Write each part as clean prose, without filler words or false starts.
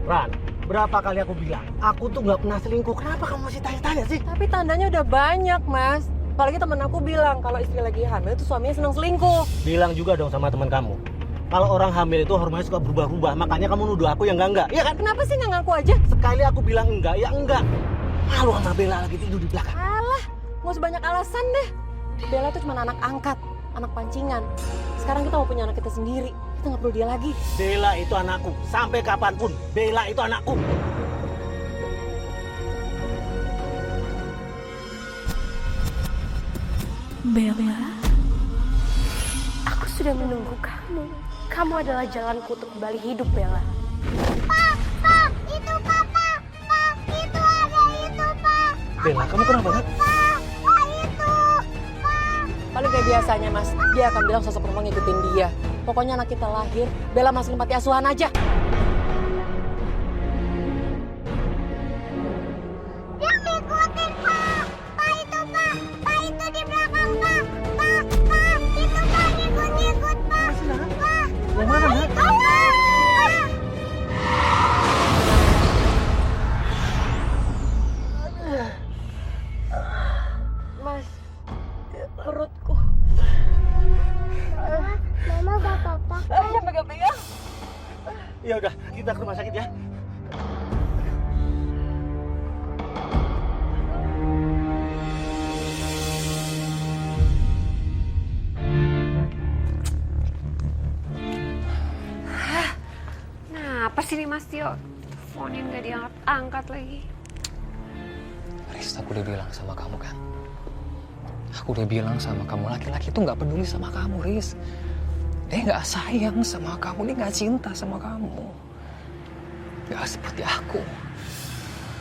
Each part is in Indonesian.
Ran, berapa kali aku bilang, aku tuh nggak pernah selingkuh. Kenapa kamu masih tanya-tanya sih? Tapi tandanya udah banyak, Mas. Apalagi temen aku bilang kalau istri lagi hamil itu suaminya senang selingkuh. Bilang juga dong sama teman kamu. Kalau orang hamil itu hormonnya suka berubah-ubah, makanya kamu nuduh aku yang enggak. Iya kan? Kenapa sih nggak ngaku aja? Sekali aku bilang enggak, ya enggak. Malu sama Bella lagi tidur di belakang. Alah, nggak usah banyak alasan deh. Bella tuh cuma anak angkat, anak pancingan. Sekarang kita mau punya anak kita sendiri. Kita nggak perlu dia lagi. Bella itu anakku. Sampai kapanpun, Bella itu anakku. Bella, aku sudah menunggu kamu. Kamu adalah jalanku untuk kembali hidup, Bella. Pak, itu Papa. Pak, itu ada itu, Pak. Bella, kamu kenapa, Nak? Pak, itu. Pak. Paling kayak biasanya, Mas. Dia akan bilang sosok perempuan ngikutin dia. Pokoknya anak kita lahir, Bella masukin panti asuhan aja. Dia ngikutin, Pak. Pak, itu, Pak. Pak, itu di belakang, Pak. Pak, itu, Pak. Ngikut, Pak. Pak. Yang mana, Nak? Pak. Mas, perutku. Mama gak apa-apa. Jangan pegang-pegang. Ya udah, kita ke rumah sakit ya. Nah, apa sih nih Mas Tio? Teleponin gak diangkat-angkat lagi. Riz, aku udah bilang sama kamu kan. Aku udah bilang sama kamu, laki-laki itu nggak peduli sama kamu, Riz. Dia nggak sayang sama kamu, dia nggak cinta sama kamu. Nggak seperti aku.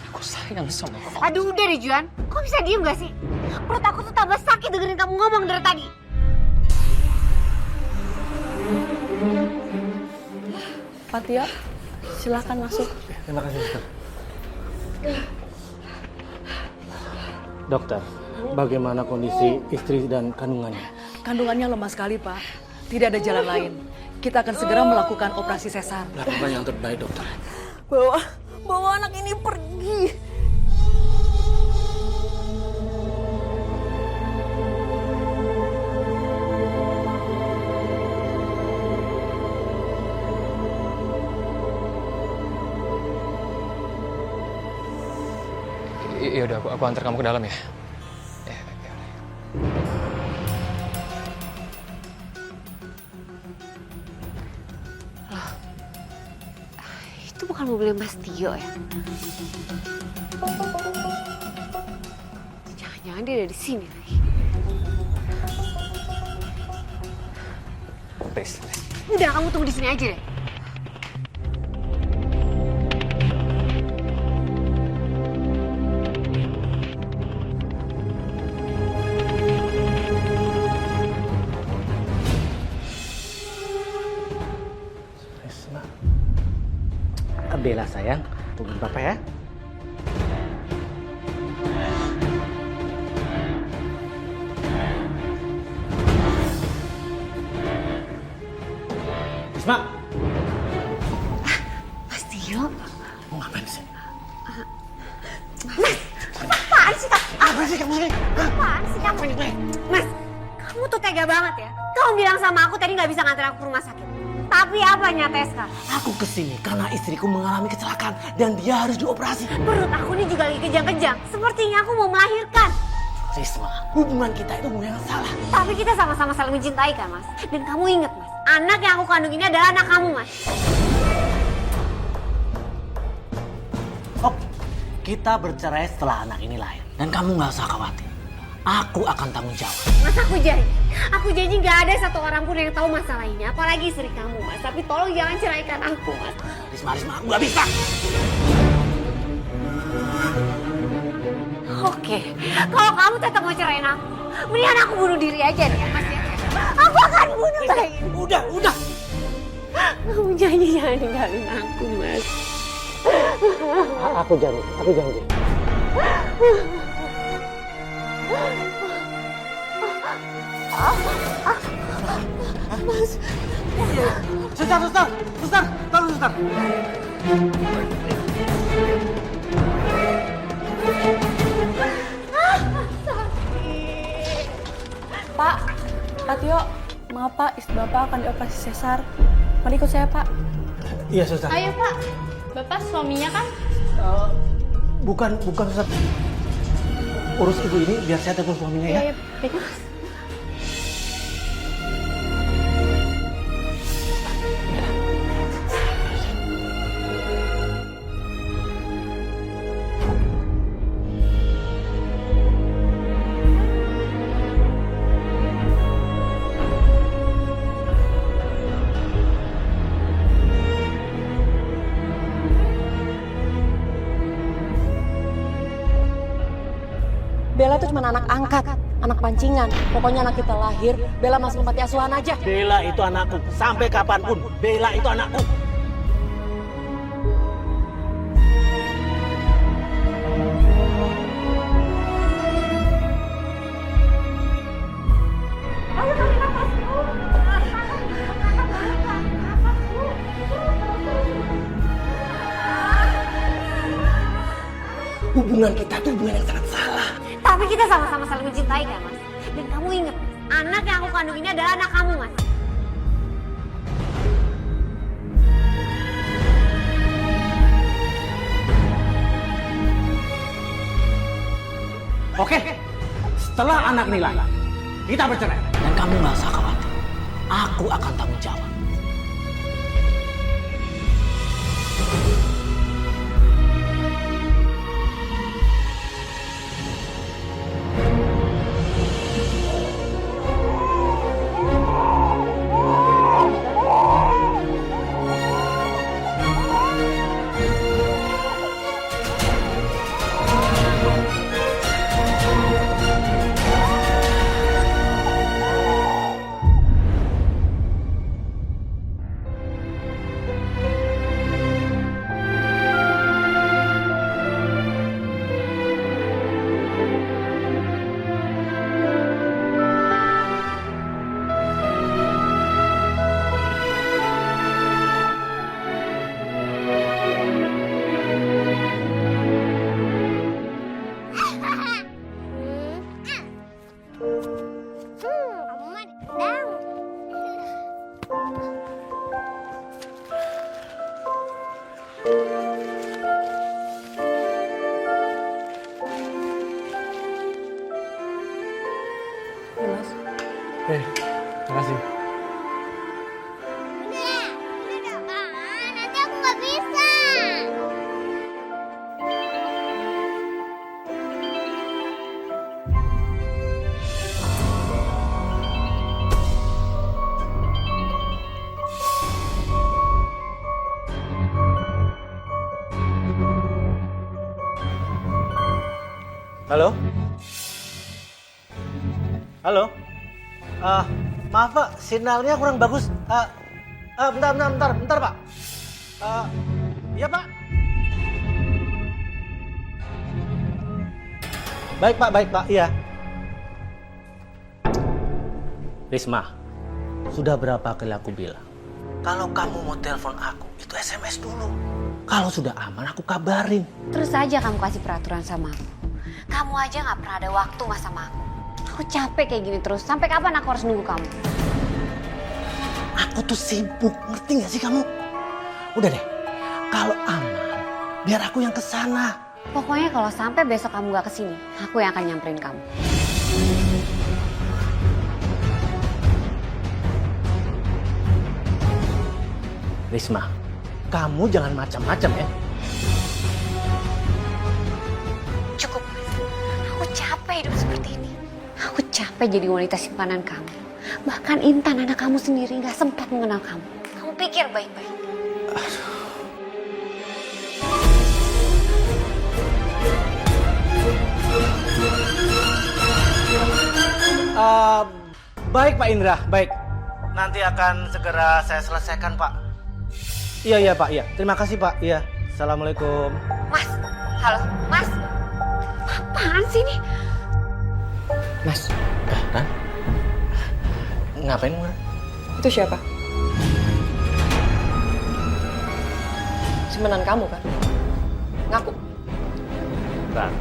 Aku sayang sama kamu. Aduh udah deh Juan, kok bisa diem gak sih? Perut aku tuh tambah sakit dengerin kamu ngomong dari tadi. Pak Tio, silakan masuk. Terima kasih, dokter. Dokter, bagaimana kondisi istri dan kandungannya? Kandungannya lemah sekali, Pak. Tidak ada jalan lain. Kita akan segera melakukan operasi sesar. Lakukan yang terbaik, dokter. Bawa anak ini pergi. Iya udah, aku antar kamu ke dalam ya. Ya, ya. Itu bukan mobilnya Mas Tio ya? Jangan-jangan dia ada di sini lagi. Riz. Udah kamu tunggu di sini aja deh. Risma. Bella sayang, tungguin papa ya. Risma, Mas Tio? mau ngapain sih? Apaan sih Kak? Apa sih kamu sih? Apaan sih kamu? Mas, kamu tuh tega banget ya. Kamu bilang sama aku tadi nggak bisa nganter aku ke rumah sakit. Tapi apa nyatanya sekarang? Aku kesini karena istriku mengalami kecelakaan dan dia harus dioperasi. Perut aku ini juga lagi kejang-kejang. Sepertinya aku mau melahirkan. Risma, hubungan kita itu hubungan yang salah. Tapi kita sama-sama saling mencintai kan Mas? Dan kamu inget Mas, anak yang aku kandung ini adalah anak kamu Mas. Oh, kita bercerai setelah anak ini lahir. Dan kamu nggak usah khawatir. Aku akan tanggung jawab. Mas aku janji gak ada satu orang pun yang tahu masalah ini. Apalagi istri kamu Mas. Tapi tolong jangan ceraikan aku Mas. Risma, aku nggak bisa. Oke, kalau kamu tetap mau cerain aku, mendingan aku bunuh diri aja deh ya Mas ya. Aku akan bunuh bayi ini. Udah. Kamu janji jangan ninggalin aku Mas. Aku janji. Mas. Suster, tolong suster. Pak Tio, maaf Pak, istri Bapak akan dioperasi sesar. Mari ikut saya Pak. Iya, Suster. Ayo Pak, Bapak suaminya kan? Bukan, Suster. Urus ibu ini biar saya telepon suaminya ya. Iya, baik Mas. Bella tuh cuma anak angkat, anak pancingan. Pokoknya anak kita lahir, Bella masuk panti asuhan aja. Bella itu anakku. Sampai kapanpun, Bella itu anakku. Hubungan kita tuh hubungan yang sangat salah. Tapi kita sama-sama saling mencintai kan Mas? Dan kamu ingat, anak yang aku kandung ini adalah anak kamu Mas. Oke, setelah anak ini lahir, kita bercerai. Dan kamu nggak usah khawatir. Aku akan tanggung jawab. Kamu mah dendam. Makasih. Udah dong. Nanti aku nggak bisa. Halo? Halo? Maaf Pak, sinyalnya kurang bagus. Bentar Pak. Iya Pak. Baik Pak, iya. Risma, sudah berapa kali aku bilang, kalau kamu mau telepon aku, itu SMS dulu. Kalau sudah aman, aku kabarin. Terus aja kamu kasih peraturan sama aku. Kamu aja gak pernah ada waktu Mas sama aku. Aku capek kayak gini terus. Sampai kapan aku harus nunggu kamu? Aku tuh sibuk, ngerti gak sih kamu? Udah deh, kalau aman, biar aku yang kesana. Pokoknya kalau sampai besok kamu gak kesini, aku yang akan nyamperin kamu. Risma, kamu jangan macam-macam ya. Cukup, aku capek hidup seperti ini. Aku capek jadi wanita simpanan kamu. Bahkan Intan, anak kamu sendiri, gak sempat mengenal kamu. Kamu pikir baik-baik. Baik Pak Indra, baik. Nanti akan segera saya selesaikan Pak. Iya Pak, iya. Terima kasih Pak, iya. Assalamualaikum. Mas, halo, Mas. Apaan sih ini? Mas, Ran? Ngapain Mas? Itu siapa? simpanan kamu kan? Ngaku. Ran,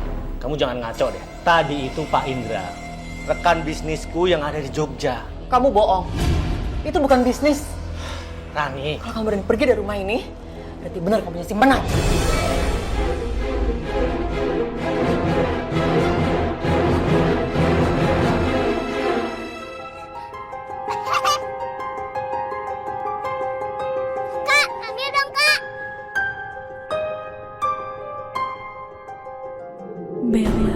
kamu jangan ngaco deh. Tadi itu Pak Indra, rekan bisnisku yang ada di Jogja. Kamu bohong. Itu bukan bisnis. Rani, Kalau kamu berani pergi dari rumah ini, berarti benar kamu punya simpanan. Kak, ambil dong kak. Bella.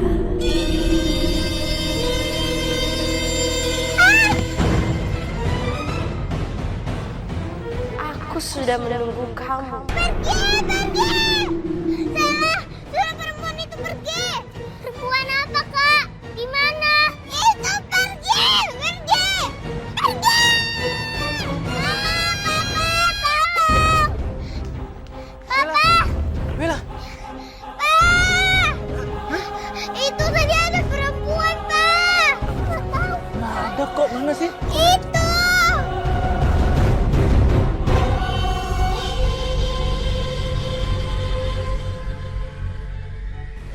Aku sudah menunggu kamu. Pergi. Suruh perempuan itu pergi. Perempuan apa kak? Di mana? Itu pergi. Papa. Bella, Itu tadi ada perempuan, Pak. nggak ada kok. Mana sih? Itu.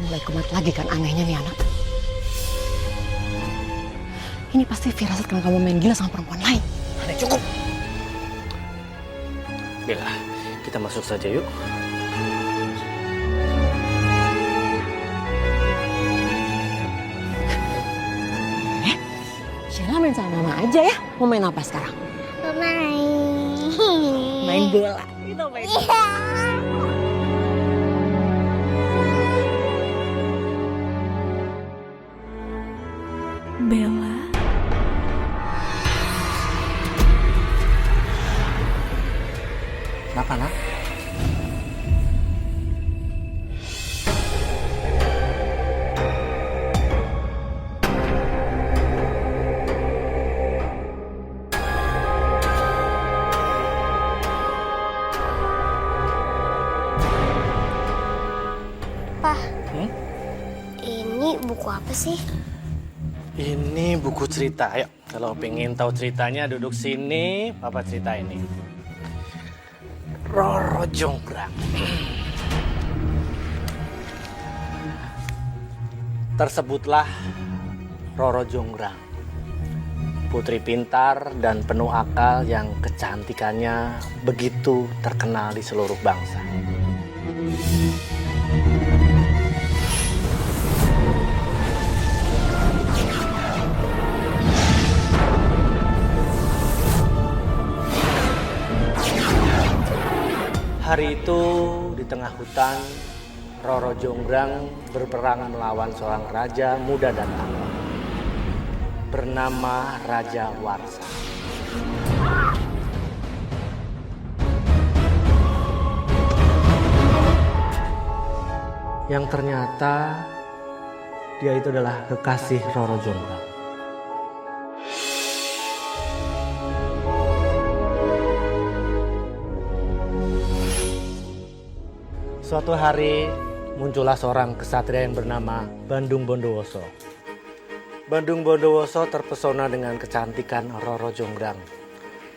Mulai kumat lagi kan anehnya nih anak. Ini pasti firasat karena kamu main gila sama perempuan lain. Rani, cukup. Bella, kita masuk saja yuk. Sheila main sama mama aja ya. Mau main apa sekarang? Main. Main bola. Kita main. Iya. Bella. Kenapa, nak? Pak, Hmm? ini buku apa sih? Ini buku cerita. Ayo, kalau pengen tahu ceritanya duduk sini, Papa cerita ini. Roro Jonggrang. Tersebutlah Roro Jonggrang, putri pintar dan penuh akal yang kecantikannya begitu terkenal di seluruh bangsa. Hari itu di tengah hutan, Roro Jonggrang berperang melawan seorang raja muda dan tampan bernama Raja Warsa. Yang ternyata dia itu adalah kekasih Roro Jonggrang. Suatu hari muncullah seorang kesatria yang bernama Bandung Bondowoso. Bandung Bondowoso terpesona dengan kecantikan Roro Jonggrang.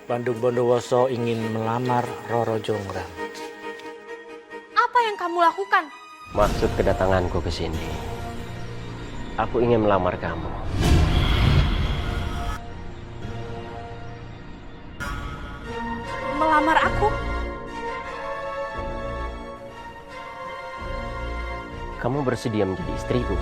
Bandung Bondowoso ingin melamar Roro Jonggrang. Apa yang kamu lakukan? Maksud kedatanganku ke sini, aku ingin melamar kamu. Melamar aku? Kamu bersedia menjadi istriku?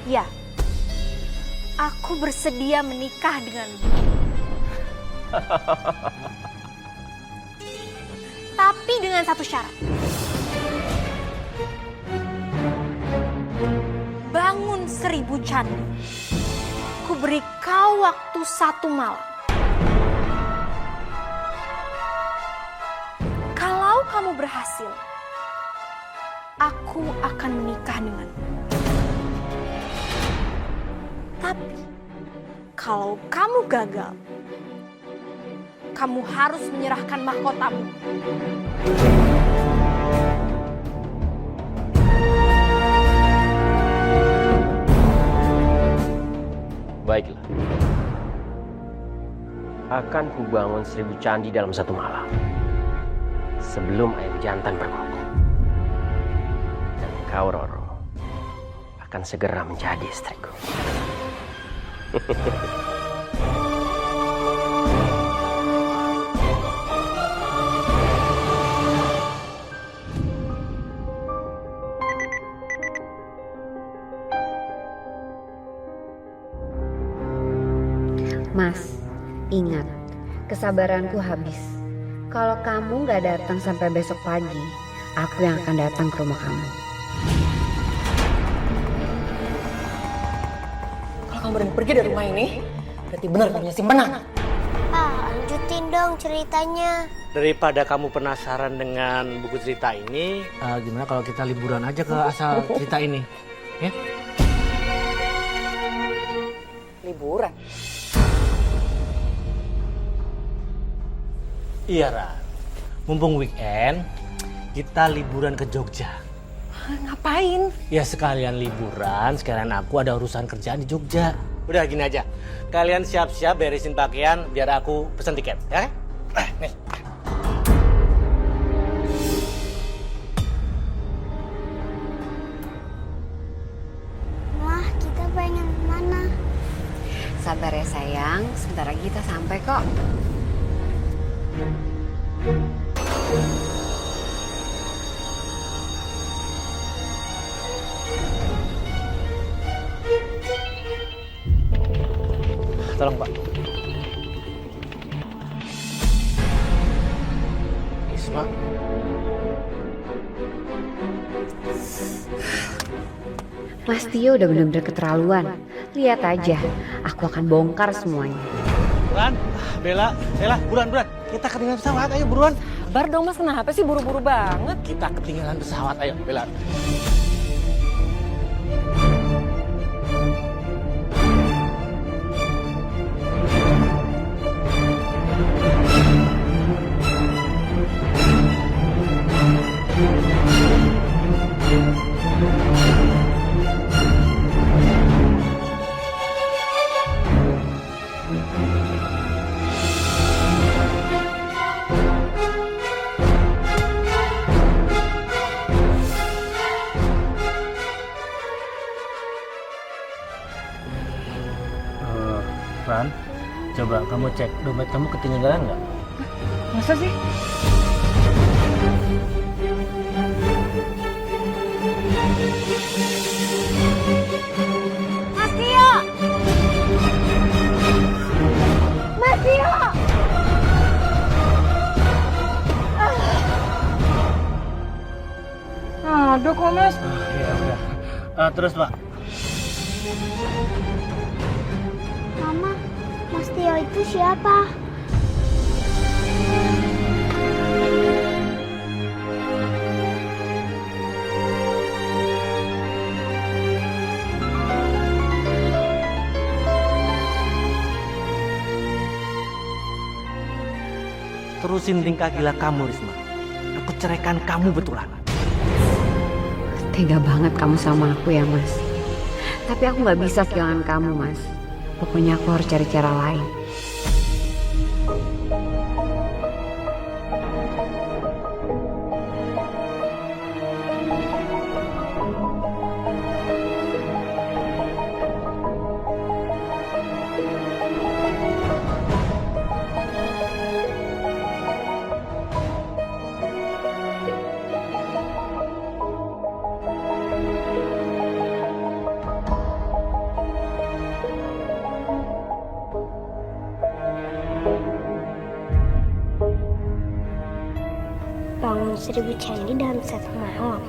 Ya. Aku bersedia menikah denganmu. Tapi dengan satu syarat. Bangun 1000 candi. Ku beri kau waktu 1 malam. Kalau kamu berhasil, aku akan menikah denganmu. Tapi, kalau kamu gagal, kamu harus menyerahkan mahkotamu. akan kubangun 1000 candi dalam satu malam. Sebelum ayam jantan berkokok. Dan kau, Roro, akan segera menjadi istriku. Mas, ingat, kesabaranku habis. Kalau kamu gak datang sampai besok pagi, aku yang akan datang ke rumah kamu. Kalau kamu berani pergi dari rumah ini, berarti benar kamu simpanan. Lanjutin dong ceritanya. Daripada kamu penasaran dengan buku cerita ini, gimana kalau kita liburan aja ke asal cerita ini, ya? Liburan. Iya, Ran. Mumpung weekend, kita liburan ke Jogja. Ngapain? Ya sekalian liburan, sekalian aku ada urusan kerjaan di Jogja. Udah gini aja, kalian siap-siap beresin pakaian biar aku pesan tiket, ya? Nih. Wah, kita pengen kemana? Sabar ya sayang, sebentar lagi kita sampai kok. Tolong, Pak. Isma. Mas Tio udah bener-bener keterlaluan. Lihat aja, aku akan bongkar semuanya. Ran, Bella, buruan. Kita ketinggalan pesawat, ayo buruan. Sabar dong mas, kenapa sih buru-buru banget? Kita ketinggalan pesawat, ayo Bella. Ran, coba kamu cek dompet kamu ketinggalan nggak? Masa sih? Mas Tio! Mas Tio! Aduh kok mas. Ya udah. Terus Pak. Mama, Mas Tio itu siapa? Terusin tingkah gila kamu, Risma. Aku ceraikan kamu betulan. Tega banget kamu sama aku ya mas. Tapi aku gak bisa kehilangan kamu mas. Pokoknya aku harus cari cara lain. Bangun 1000 candi dalam satu malam.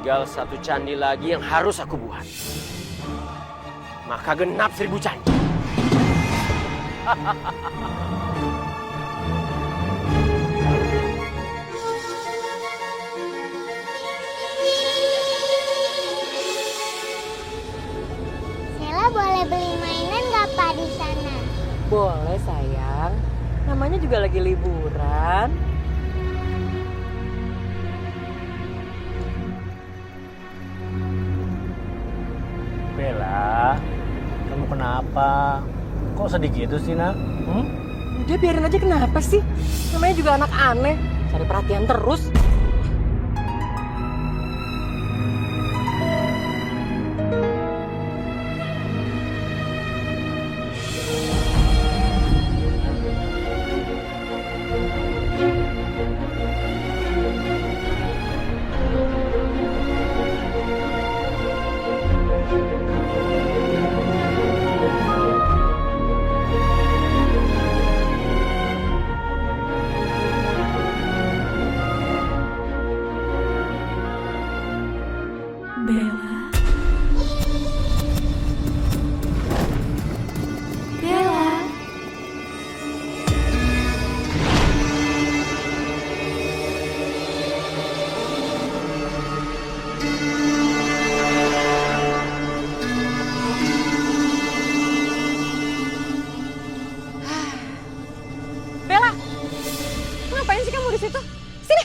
Tinggal 1 candi lagi yang harus aku buat. Maka genap 1000 candi. Sela boleh beli mainan nggak Pak di sana? Boleh sayang. Namanya juga lagi liburan. Bella, kamu kenapa? Kok sedih gitu sih, Nak? Udah biarin aja, kenapa sih? Namanya juga anak aneh, cari perhatian terus. Bella. Bella. Bella, ngapain sih kamu di situ? Sini,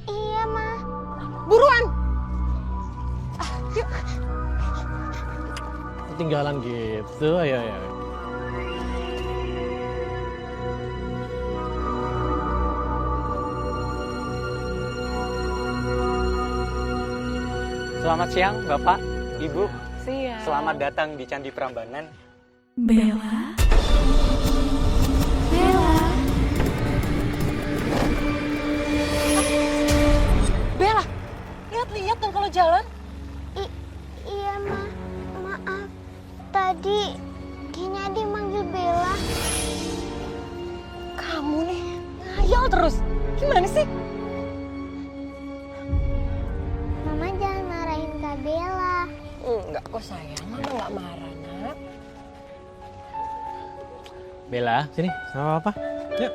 Iya, Ma. buruan. Yuk. Ketinggalan gitu, ayo. Selamat siang, Bapak, Ibu. Siap. Selamat datang di Candi Prambanan. Bella. Bella. Bella, lihat dong kalau jalan. Iya, Ma. Maaf. Tadi Kinyadi manggil Bella. Kamu nih, ngayal terus. Gimana sih? Mama jangan marahin Kak Bella. Enggak kok sayang, Mama nggak marah, Nak. Bella, sini sama Papa. Yuk.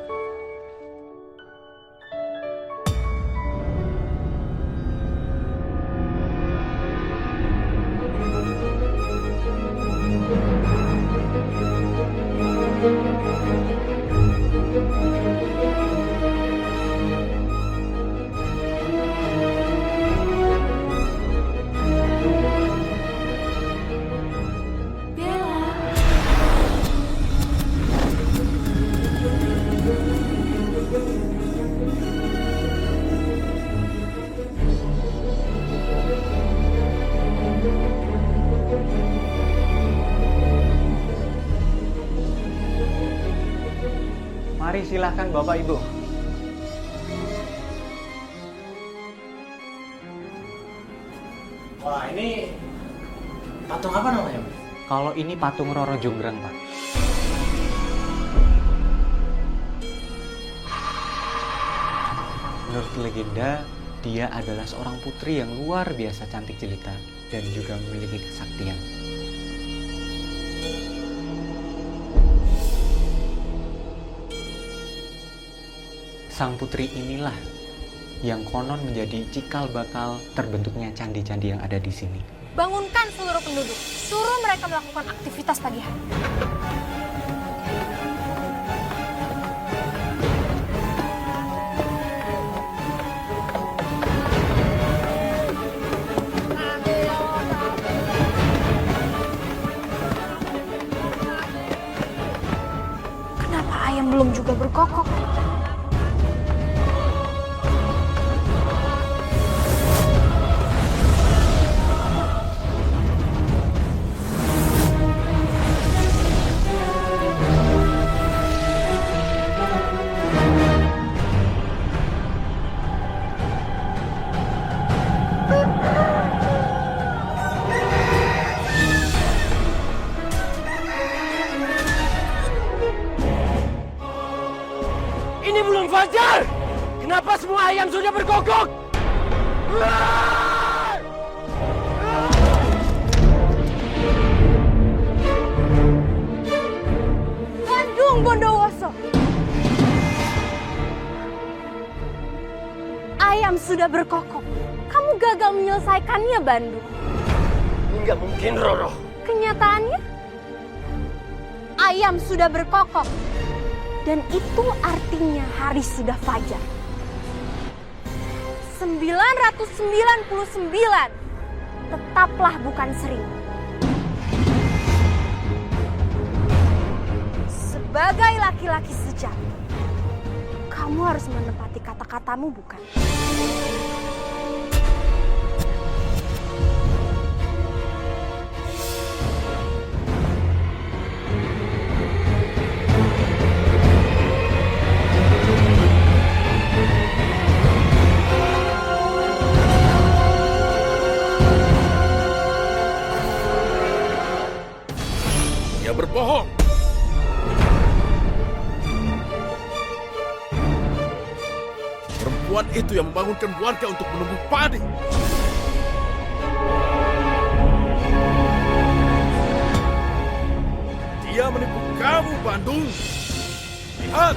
Mari silahkan Bapak Ibu. Wah, ini patung apa namanya? Kalau ini patung Roro Jonggrang, Pak. Menurut legenda, dia adalah seorang putri yang luar biasa cantik jelita dan juga memiliki kesaktian. Sang putri inilah yang konon menjadi cikal bakal terbentuknya candi-candi yang ada di sini. Bangunkan seluruh penduduk. Suruh mereka melakukan aktivitas pagi hari. Kenapa ayam belum juga berkokok? Ini belum fajar. Kenapa semua ayam sudah berkokok? Bandung Bondowoso. Ayam sudah berkokok. Kamu gagal menyelesaikannya, Bandung. Enggak mungkin, Roro. Kenyataannya, ayam sudah berkokok. Dan itu artinya hari sudah fajar. 999 tetaplah bukan 1000. sebagai laki-laki sejati, kamu harus menepati kata-katamu, bukan? Dia berbohong. Perempuan itu yang membangunkan warga untuk menumbuk padi. Dia menipu kamu, Bandung. Lihat.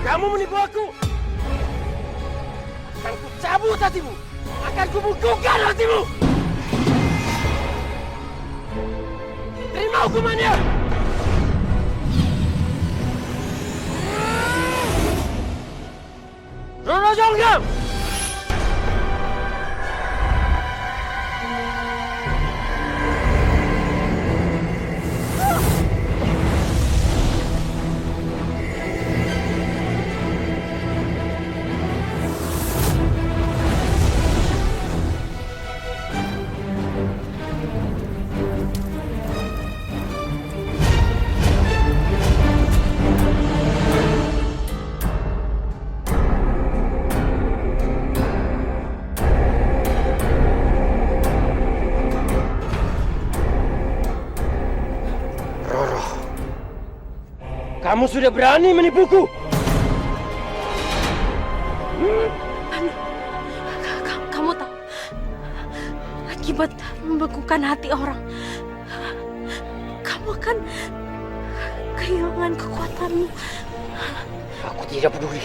Kamu menipu aku. Akan ku cabut hatimu. Akan ku bukukan hatimu. Terima hukumannya. Roro Jonggrang. Kamu sudah berani menipuku. Kamu tahu, akibat membekukan hati orang, kamu akan kehilangan kekuatanmu. Aku tidak peduli.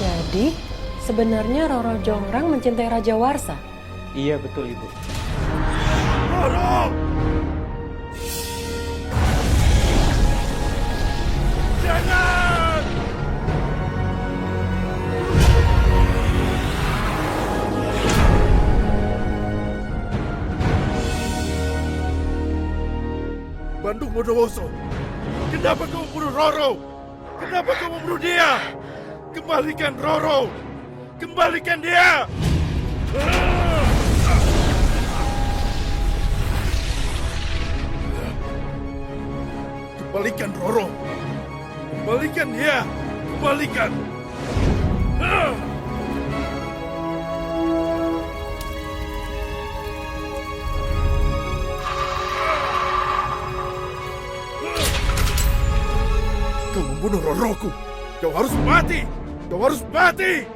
Jadi, sebenarnya Roro Jonggrang mencintai Raja Warsa. Iya betul Ibu. Roro! Jangan! Bandung Bondowoso, kenapa kau membunuh Roro? Kenapa kau membunuh dia? Kembalikan Roro! Kembalikan dia! Kembalikan Roro! Kembalikan dia! Kembalikan! Kau membunuh Roroku! Kau harus mati! Kau harus mati!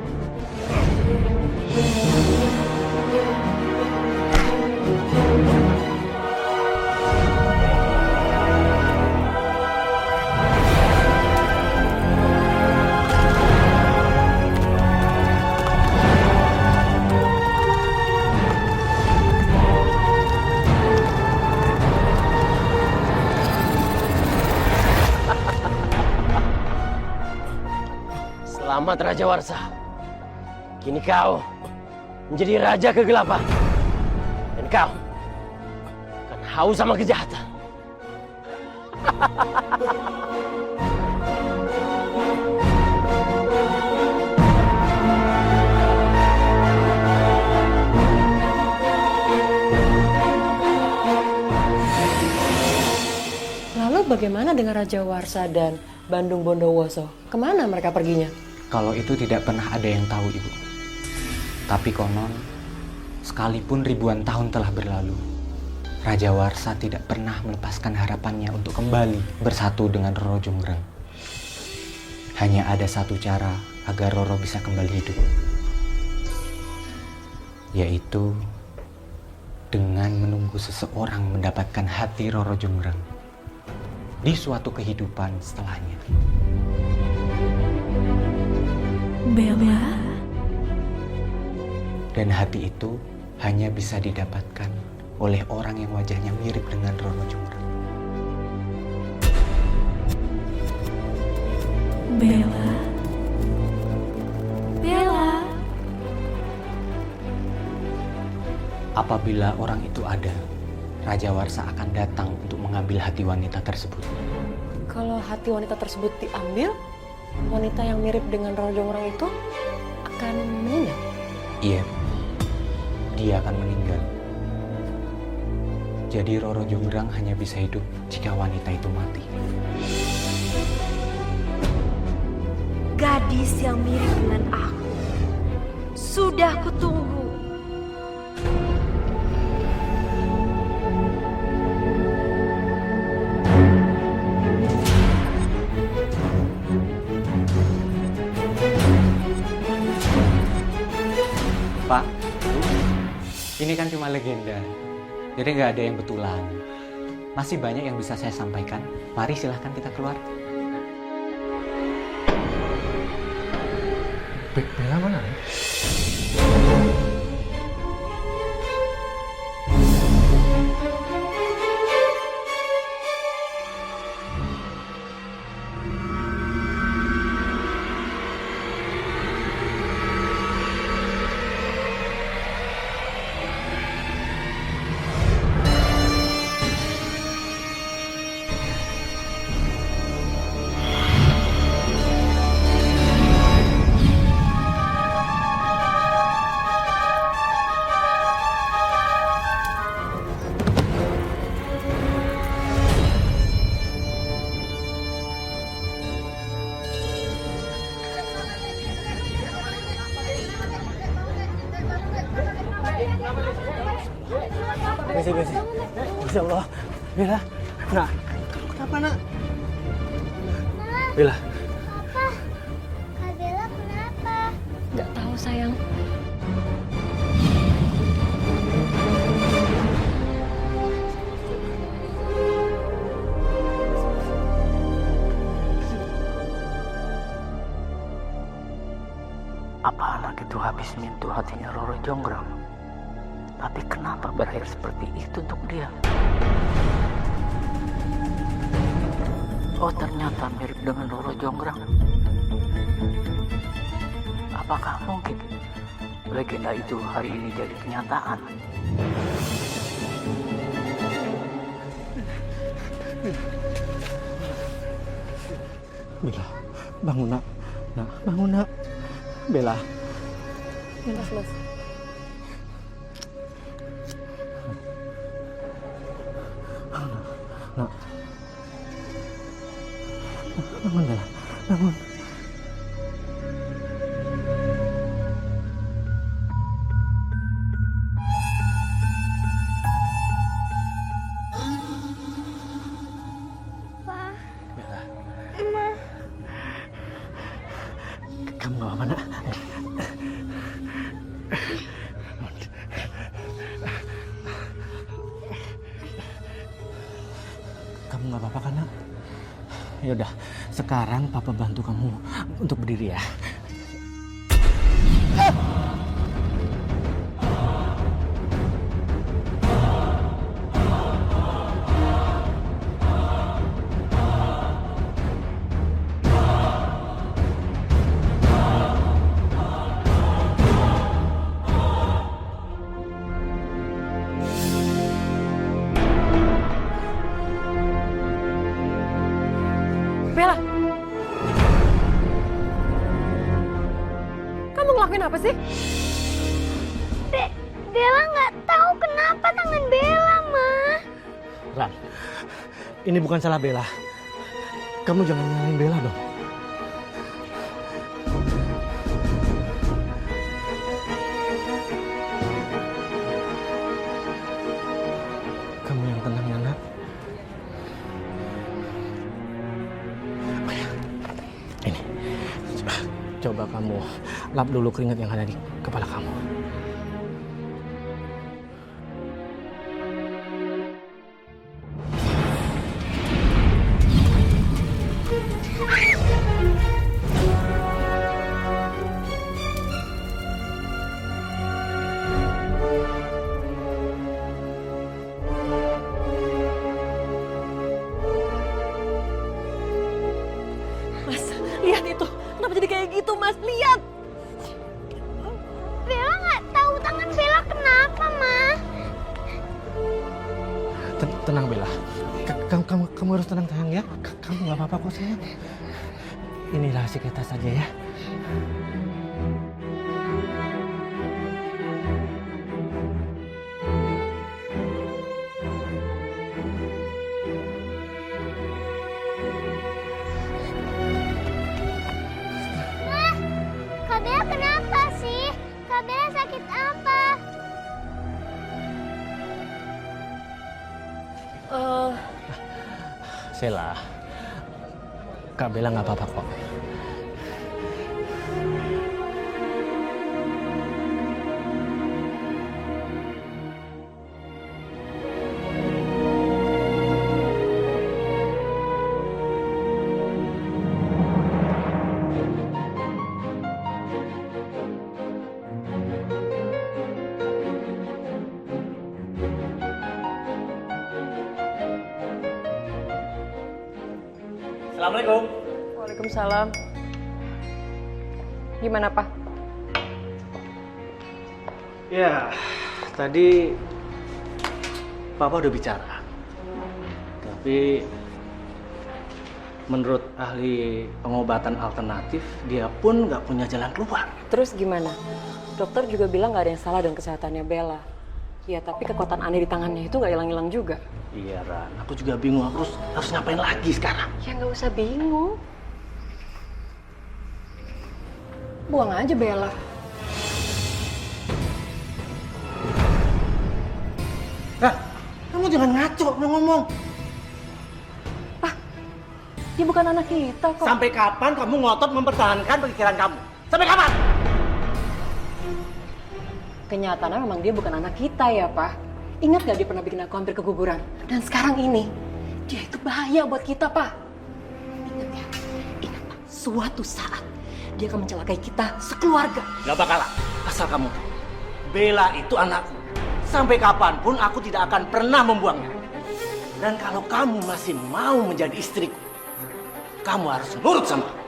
Selamat Raja Warsa. Kini kau menjadi raja kegelapan. Dan kau akan haus sama kejahatan. Lalu bagaimana dengan Raja Warsa dan Bandung Bondowoso? Kemana mereka perginya? Kalau itu tidak pernah ada yang tahu, Ibu. Tapi konon, sekalipun ribuan tahun telah berlalu, Raja Warsa tidak pernah melepaskan harapannya untuk kembali bersatu dengan Roro Jonggrang. Hanya ada satu cara agar Roro bisa kembali hidup, yaitu dengan menunggu seseorang mendapatkan hati Roro Jonggrang di suatu kehidupan setelahnya. Bella? Dan hati itu hanya bisa didapatkan oleh orang yang wajahnya mirip dengan Roro Jonggrang. Bella? Bella? Apabila orang itu ada, Raja Warsa akan datang untuk mengambil hati wanita tersebut. Kalau hati wanita tersebut diambil, wanita yang mirip dengan Roro Jonggrang itu akan meninggal. Iya, dia akan meninggal. Jadi Roro Jonggrang hanya bisa hidup jika wanita itu mati. Gadis yang mirip dengan aku sudah kutunggu. Pak, ini kan cuma legenda, jadi nggak ada yang betulan. Masih banyak yang bisa saya sampaikan. Mari silahkan kita keluar. Bella mana? Besi. Masya Allah. Bella. Nak. Kenapa, nak? Bella. Apa? Kak Bella kenapa? Nggak tahu, sayang. Apa anak itu habis menyentuh hatinya Roro Jonggrang? Tapi kenapa berakhir seperti itu untuk dia? Oh, ternyata mirip dengan Roro Jonggrang. Apakah mungkin legenda itu hari ini jadi kenyataan? Bella, bangun nak. Nak, bangun nak. Bella. Mas. Nak. Bangun, Bella. Bangun. Bella. Kamu gak apa-apa, nak? Kamu gak apa-apa kan, nak? Yaudah, sekarang papa bantu kamu untuk berdiri ya. Bella. Kamu ngelakuin apa sih? Bella nggak tahu kenapa tangan Bella, Ma. Ran, ini bukan salah Bella. Kamu jangan nyalain Bella dong. Kamu yang tenang ya, Nak. Ini, coba kamu lap dulu keringat yang ada di kepala kamu. Mas, lihat itu. Kenapa jadi kayak gitu, Mas? Lihat. Bella nggak tahu tangan Bella kenapa, Ma. Tenang Bella. Kamu harus tenang sayang ya. Kamu nggak apa-apa kok sayang. Ini rahasia kita saja ya. Kak Bella kenapa sih? Kak Bella sakit apa? Sela, Kak Bella nggak apa-apa kok. Assalamualaikum. Waalaikumsalam. Gimana, Pak? Ya, tadi Papa udah bicara. Tapi menurut ahli pengobatan alternatif, dia pun nggak punya jalan keluar. Terus gimana? Dokter juga bilang nggak ada yang salah dengan kesehatannya Bella. Ya, tapi kekuatan aneh di tangannya itu nggak hilang-hilang juga. Iya, Ran. Aku juga bingung. Harus ngapain lagi sekarang? Ya nggak usah bingung. Buang aja Bella. Ran, kamu jangan ngaco ngomong. Dia bukan anak kita kok. Sampai kapan kamu ngotot mempertahankan pikiran kamu? Sampai kapan? Kenyataannya memang dia bukan anak kita ya, Pak. Ingat gak dia pernah bikin aku hampir keguguran? Dan sekarang ini, dia itu bahaya buat kita, Pak. Ingat ya, ingat Pak, suatu saat dia akan mencelakai kita sekeluarga. Gak bakalan. Asal kamu tahu, Bella itu anakku. Sampai kapanpun aku tidak akan pernah membuangnya. Dan kalau kamu masih mau menjadi istriku, kamu harus nurut sama aku.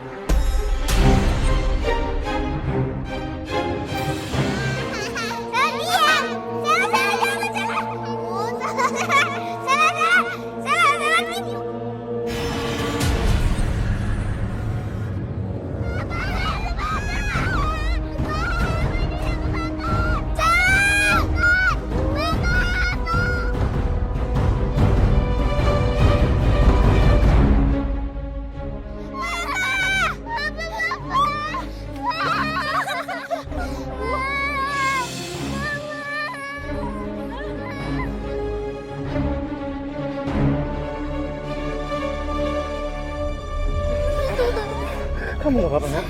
Kamu gak apa-apa, Nak?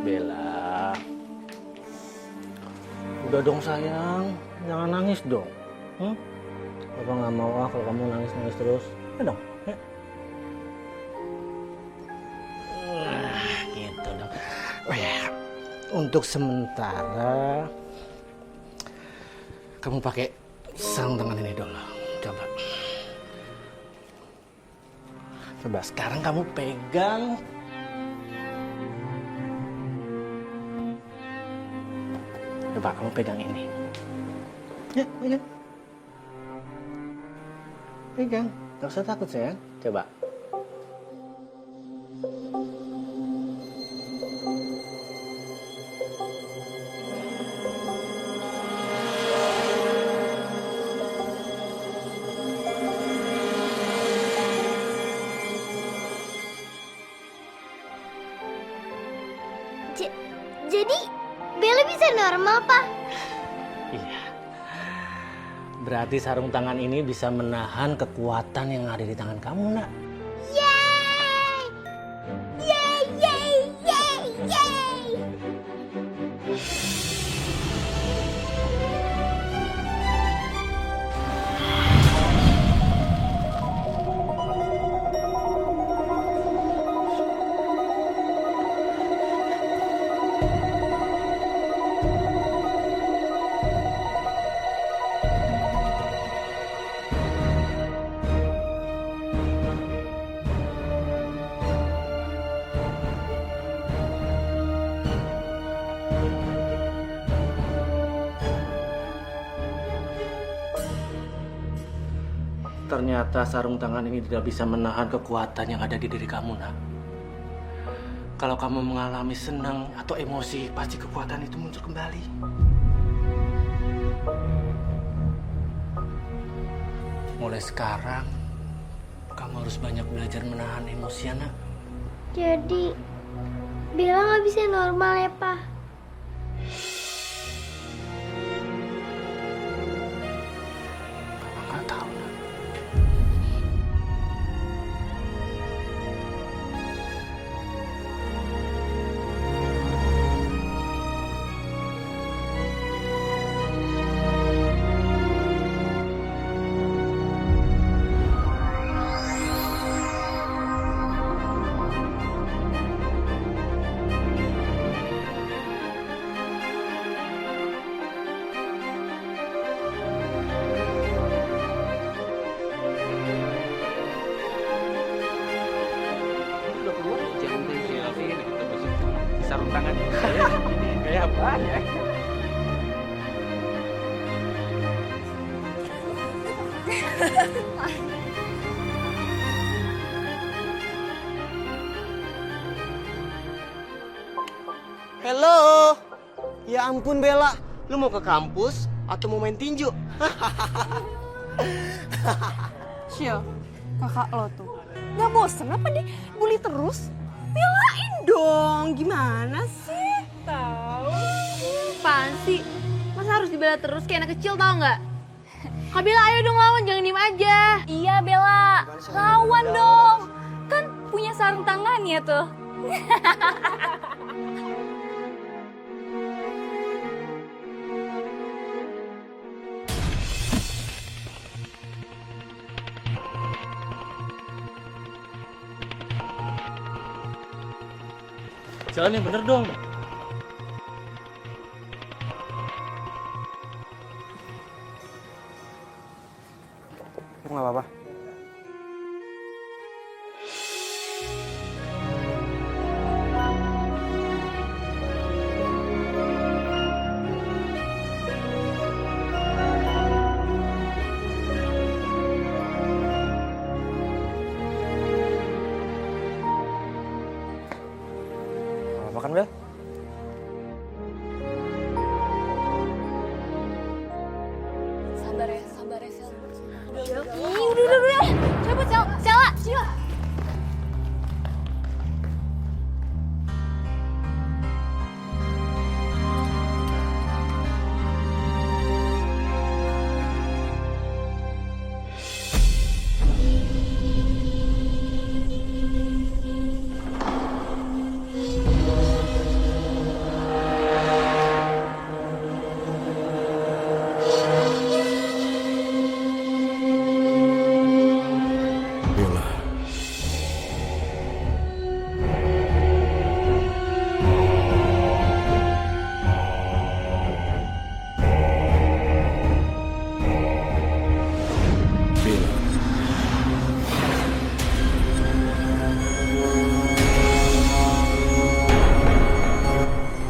Bella, udah dong sayang, jangan nangis dong. Papa nggak mau kalau kamu nangis terus. Ya dong. Ya. untuk sementara kamu pakai sarung tangan ini dulu. Coba. Coba sekarang kamu pegang. Coba kamu pegang ini. Ya, pegang. Pegang. Gak usah takut sayang. Coba. Jadi Bella bisa normal, Pak? Iya. Berarti sarung tangan ini bisa menahan kekuatan yang ada di tangan kamu, nak. Yeay! Yeay, yeay, yeay, yeay! Ternyata sarung tangan ini tidak bisa menahan kekuatan yang ada di diri kamu, nak. Kalau kamu mengalami senang atau emosi, pasti kekuatan itu muncul kembali. Mulai sekarang, kamu harus banyak belajar menahan emosi, nak. Jadi Bella nggak bisa normal ya, Pak? Nggak tahu, nak. Sarung tangan kayak apa ya? Halo. Ya ampun Bella, lu mau ke kampus atau mau main tinju? Cio, kakak lo tuh. Gak bosen apa deh bully terus? Belain dong, gimana sih? Tahu. Apaan sih? Masa harus dibela terus kayak anak kecil, tau nggak? Kak Bella, ayo dong lawan, jangan diem aja. Iya Bella, lawan dong. Kan punya sarung tangannya tuh. Jalan yang bener dong. Nggak apa-apa. Makan Bel? Sabar ya, Sel. Udah. Cepet, Sela.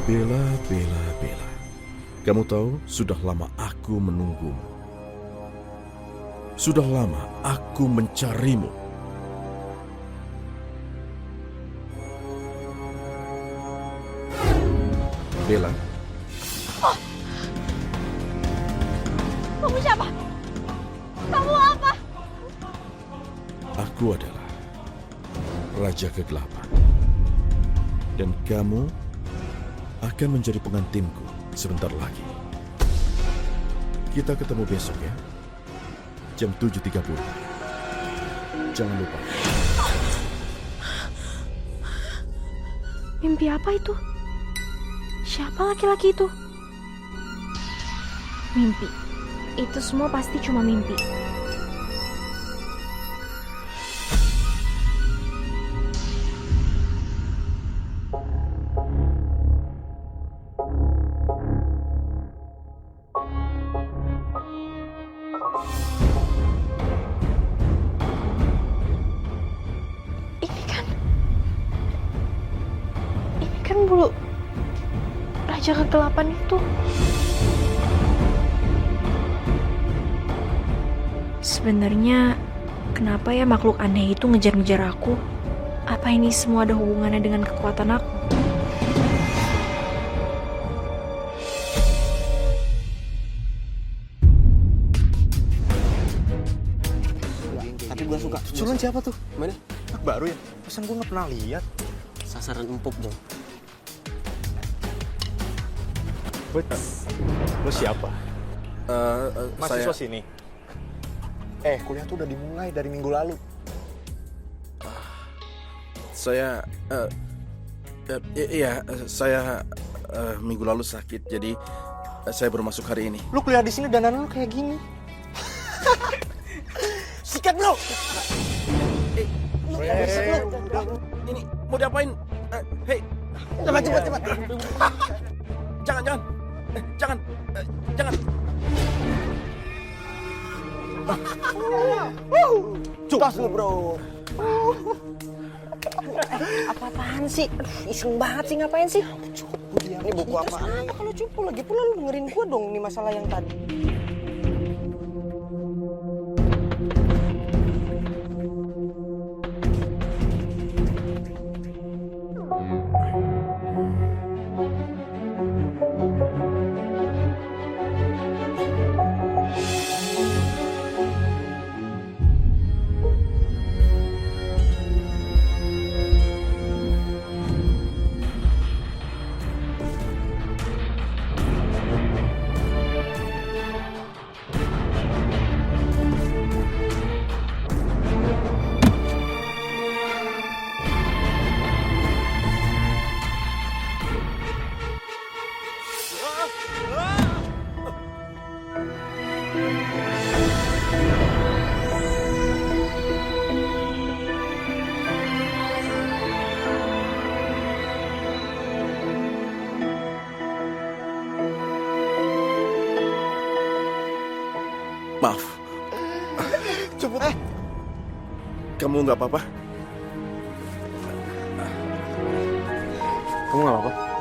Bella, Bella, Bella. Kamu tahu, sudah lama aku menunggumu. Sudah lama aku mencarimu. Bella. Kamu siapa? Kamu apa? Aku adalah Raja Kegelapan. Dan kamu akan menjadi pengantinku sebentar lagi. Kita ketemu besok ya. Jam 7.30. Jangan lupa. Mimpi apa itu? Siapa laki-laki itu? Mimpi. Itu semua pasti cuma mimpi. Ini kan bulu Raja Kegelapan itu. Sebenarnya kenapa ya makhluk aneh itu ngejar-ngejar aku? Apa ini semua ada hubungannya dengan kekuatan aku? Tapi gue suka. Culun siapa tuh? Mana? Baru ya? Pesan gue nggak pernah lihat. Sasaran empuk dong. Lo siapa? Mahasiswa Saya sini. Kuliah tuh udah dimulai dari minggu lalu. saya minggu lalu sakit, jadi saya baru masuk hari ini. Lu kuliah di sini dandan lu kayak gini. Sikat bro. Ini mau diapain? Hei, Cepat. jangan. Tos lu bro. Apa-apaan sih? Aduh, iseng banget sih, ngapain sih? Ini buku apaan? Apa kalau cupu lagi pula lu dengerin gua dong, ini masalah yang tadi. Maaf. Cepet. Kamu nggak apa-apa? Kamu nggak apa-apa?